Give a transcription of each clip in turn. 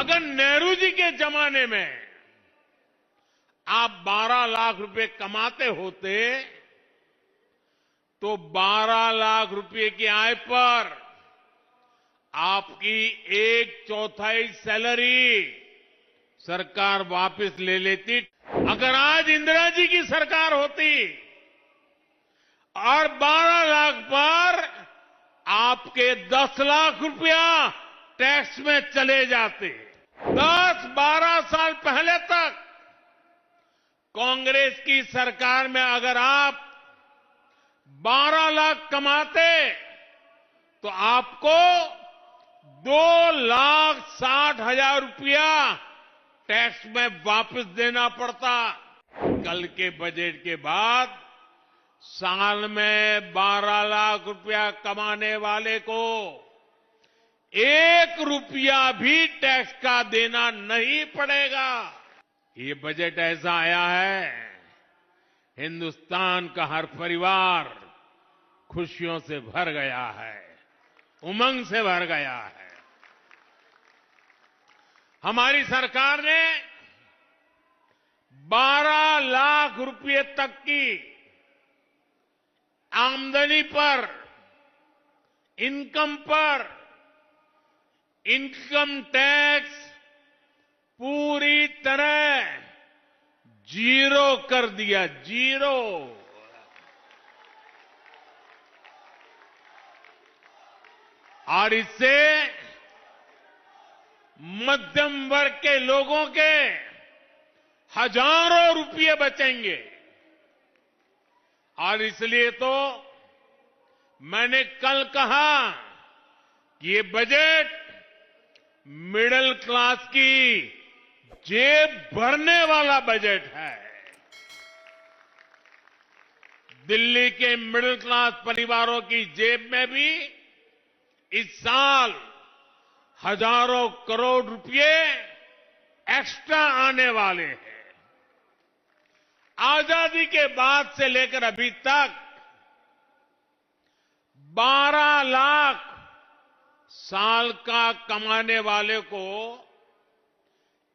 अगर नेहरू जी के जमाने में आप 12 लाख रुपए कमाते होते तो 12 लाख रुपए की आय पर आपकी 1/4 सैलरी सरकार वापस ले लेती। अगर आज इंदिरा जी की सरकार होती और 12 लाख पर आपके 10 लाख रुपया टैक्स में चले जाते। 10-12 साल पहले तक कांग्रेस की सरकार में अगर आप 12 लाख कमाते तो आपको 2,60,000 रुपया टैक्स में वापस देना पड़ता। कल के बजट के बाद साल में 12 लाख रुपया कमाने वाले को 1 रुपया भी टैक्स का देना नहीं पड़ेगा। ये बजट ऐसा आया है, हिंदुस्तान का हर परिवार खुशियों से भर गया है, उमंग से भर गया है। हमारी सरकार ने 12 लाख रुपए तक की आमदनी पर, इनकम पर इनकम टैक्स पूरी तरह जीरो कर दिया, जीरो। और इससे मध्यम वर्ग के लोगों के हजारों रुपये बचेंगे। और इसलिए तो मैंने कल कहा कि ये बजट मिडिल क्लास की जेब भरने वाला बजट है। दिल्ली के मिडिल क्लास परिवारों की जेब में भी इस साल हजारों करोड़ रुपए एक्स्ट्रा आने वाले हैं। आजादी के बाद से लेकर अभी तक 12 लाख साल का कमाने वाले को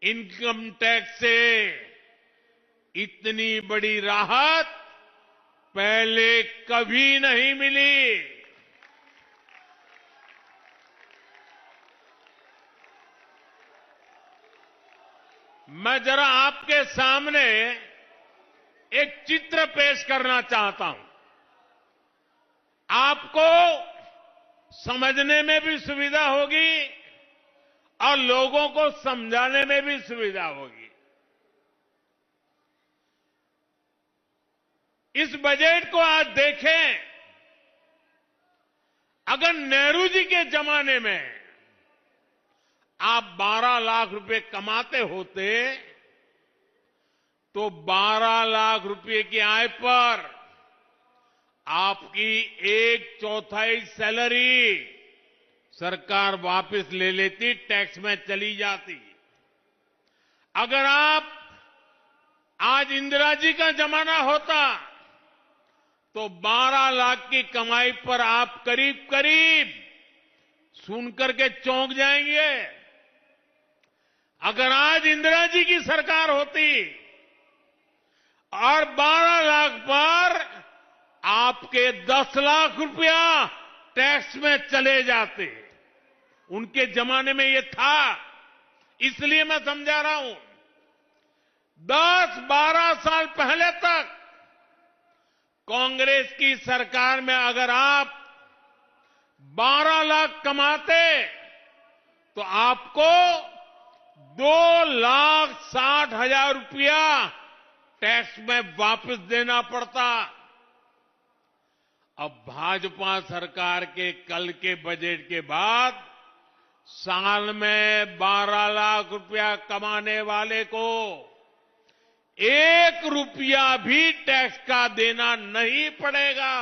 इनकम टैक्स से इतनी बड़ी राहत पहले कभी नहीं मिली। मैं जरा आपके सामने एक चित्र पेश करना चाहता हूं, आपको समझने में भी सुविधा होगी और लोगों को समझाने में भी सुविधा होगी। इस बजट को आज देखें, अगर नेहरू जी के जमाने में आप 12 लाख रुपए कमाते होते तो 12 लाख रुपए की आय पर आपकी 1/4 सैलरी सरकार वापस ले लेती, टैक्स में चली जाती। अगर आप आज इंदिरा जी का जमाना होता तो 12 लाख की कमाई पर आप करीब करीब सुनकर के चौंक जाएंगे। अगर आज इंदिरा जी की सरकार होती और 12 लाख पर आपके 10 लाख रुपया टैक्स में चले जाते, उनके जमाने में ये था, इसलिए मैं समझा रहा हूं। 10-12 साल पहले तक कांग्रेस की सरकार में अगर आप 12 लाख कमाते तो आपको 2,60,000 रुपया टैक्स में वापस देना पड़ता। अब भाजपा सरकार के कल के बजट के बाद साल में 12 लाख रुपया कमाने वाले को 1 रुपया भी टैक्स का देना नहीं पड़ेगा।